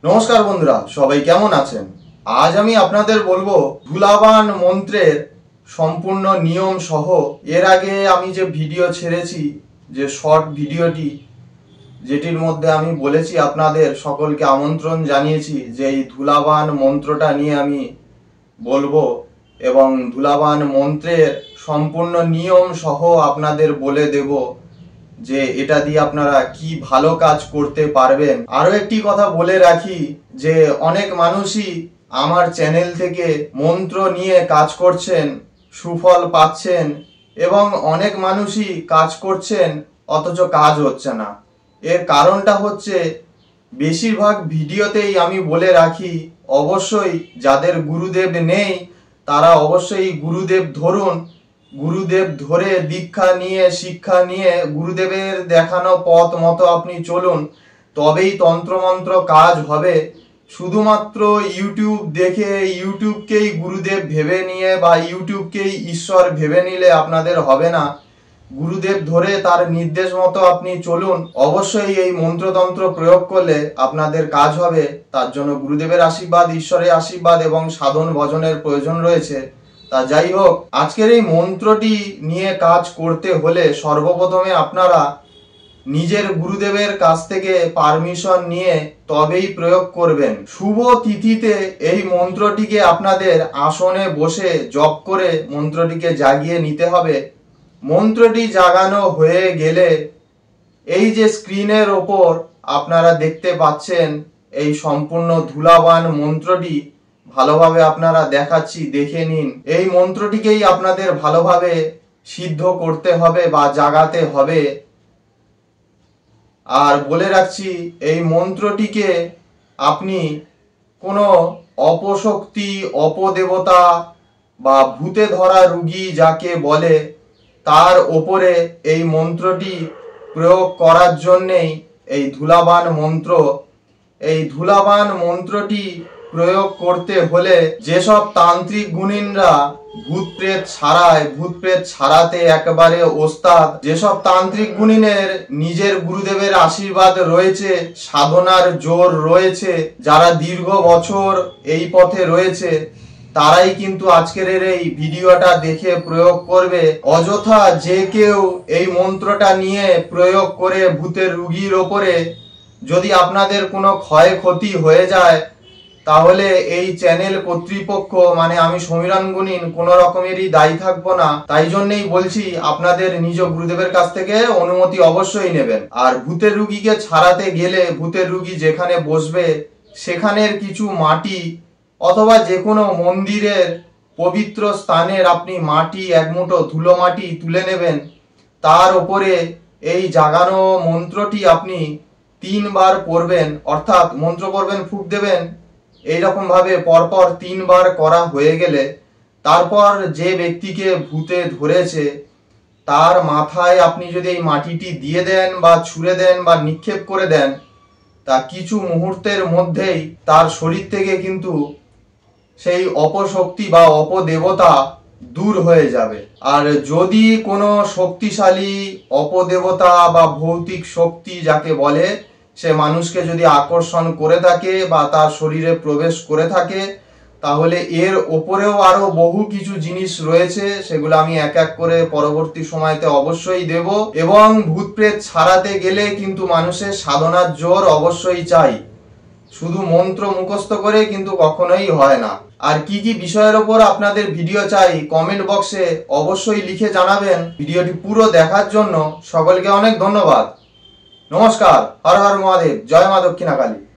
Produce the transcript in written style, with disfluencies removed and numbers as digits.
নমস্কার বন্ধুরা, সবাই কেমন আছেন? আজ আমি আপনাদের বলবো ধুলাবান মন্ত্রের সম্পূর্ণ নিয়ম সহ। এর আগে আমি যে ভিডিও ছেড়েছি, যে শর্ট ভিডিওটি, যেটির মধ্যে আমি বলেছি, আপনাদের সকলকে আমন্ত্রণ জানিয়েছি যে এই ধুলাবান মন্ত্রটা নিয়ে আমি বলবো এবং ধুলাবান মন্ত্রের সম্পূর্ণ নিয়ম সহ আপনাদের বলে দেব যে এটা দিয়ে আপনারা কি ভালো কাজ করতে পারবেন। আরো একটি কথা বলে রাখি যে অনেক মানুষই আমার চ্যানেল থেকে মন্ত্র নিয়ে কাজ করছেন, সুফল পাচ্ছেন, এবং অনেক মানুষই কাজ করছেন অথচ কাজ হচ্ছে না। এর কারণটা হচ্ছে, বেশিরভাগ ভিডিওতেই আমি বলে রাখি অবশ্যই যাদের গুরুদেব নেই তারা অবশ্যই গুরুদেব ধরুন, গুরুদেব ধরে দীক্ষা নিয়ে শিক্ষা নিয়ে গুরুদেবের দেখানো পথ মতো আপনি চলুন, তবেই তন্ত্রমন্ত্র কাজ হবে। শুধুমাত্র ইউটিউব দেখে ইউটিউবকেই গুরুদেব ভেবে নিয়ে বা ইউটিউবকেই ঈশ্বর ভেবে নিলে আপনাদের হবে না। গুরুদেব ধরে তার নির্দেশ মতো আপনি চলুন, অবশ্যই এই মন্ত্রতন্ত্র প্রয়োগ করলে আপনাদের কাজ হবে। তার জন্য গুরুদেবের আশীর্বাদ, ঈশ্বরের আশীর্বাদ এবং সাধন ভজনের প্রয়োজন রয়েছে। তা যাই হোক, আজকের এই মন্ত্রটি নিয়ে কাজ করতে হলে সর্বপ্রথমে আপনারা নিজের গুরুদেবের কাছ থেকে পারমিশন নিয়ে তবেই প্রয়োগ করবেন। শুভ তিথিতে এই মন্ত্রটিকে আপনাদের আসনে বসে জপ করে মন্ত্রটিকে জাগিয়ে নিতে হবে। মন্ত্রটি জাগানো হয়ে গেলে এই যে স্ক্রিনের ওপর আপনারা দেখতে পাচ্ছেন এই সম্পূর্ণ ধুলাবান মন্ত্রটি, ভালোভাবে আপনারা দেখাচ্ছি, দেখে নিন। এই মন্ত্রটিকেই আপনাদের ভালোভাবে সিদ্ধ করতে হবে বা জাগাতে হবে। আর বলে রাখছি, এই মন্ত্রটিকে আপনি কোনো অপশক্তি, অপদেবতা বা ভূতে ধরা রুগী যাকে বলে, তার ওপরে এই মন্ত্রটি প্রয়োগ করার জন্যেই এই ধুলাবান মন্ত্র। এই ধুলাবান মন্ত্রটি প্রয়োগ করতে হলে যেসব তান্ত্রিক গুণিনরা ভূত প্রেত ছাড়াতে একেবারে ওস্তাদ, যেসব তান্ত্রিক গুণিনের নিজের গুরুদেবের আশীর্বাদ রয়েছে, সাধনার জোর রয়েছে, যারা দীর্ঘ বছর এই পথে রয়েছে, তারাই কিন্তু আজকের এই ভিডিওটা দেখে প্রয়োগ করবে। অযথা যে কেউ এই মন্ত্রটা নিয়ে প্রয়োগ করে ভূতের রুগীর ওপরে যদি আপনাদের কোনো ক্ষয়ক্ষতি হয়ে যায়, তাহলে এই চ্যানেল কর্তৃপক্ষ মানে আমি সমীরণ গুণিন কোনো রকমেরই দায়ী থাকবো না। তাই জন্যই বলছি, আপনাদের নিজ গুরুদেবের কাছ থেকে অনুমতি অবশ্যই নেবেন। আর ভূতের রুগীকে ছাড়াতে গেলে ভূতের রুগী যেখানে বসবে সেখানের কিছু মাটি অথবা যে কোনো মন্দিরের পবিত্র স্থানের আপনি মাটি, এক মুঠো ধুলো মাটি তুলে নেবেন। তার উপরে এই জাগানো মন্ত্রটি আপনি 3 বার পড়বেন, অর্থাৎ মন্ত্র পড়বেন, ফুঁক দেবেন, এইরকম ভাবে পরপর 3 বার করা হয়ে গেলে তারপর যে ব্যক্তিকে ভূতে ধরেছে তার মাথায় আপনি যদি এই মাটিটি দিয়ে দেন বা ছুঁড়ে দেন বা নিক্ষেপ করে দেন, তা কিছু মুহূর্তের মধ্যেই তার শরীর থেকে কিন্তু সেই অপশক্তি বা অপদেবতা দূর হয়ে যাবে। আর যদি কোনো শক্তিশালী অপদেবতা বা ভৌতিক শক্তি যাকে বলে, সে মানুষকে যদি আকর্ষণ করে থাকে বা তার শরীরে প্রবেশ করে থাকে, তাহলে এর ওপরেও আরো বহু কিছু জিনিস রয়েছে, সেগুলো আমি এক এক করে পরবর্তী সময়তে অবশ্যই দেব। এবং ভূত প্রেত ছাড়াতে গেলে কিন্তু মানুষের সাধনার জোর অবশ্যই চাই, শুধু মন্ত্র মুখস্থ করে কিন্তু কখনোই হয় না। আর কি কি বিষয়ের ওপর আপনাদের ভিডিও চাই কমেন্ট বক্সে অবশ্যই লিখে জানাবেন। ভিডিওটি পুরো দেখার জন্য সকলকে অনেক ধন্যবাদ। নমস্কার, হর হর মহাদেব, জয় মা দক্ষিণাকালী।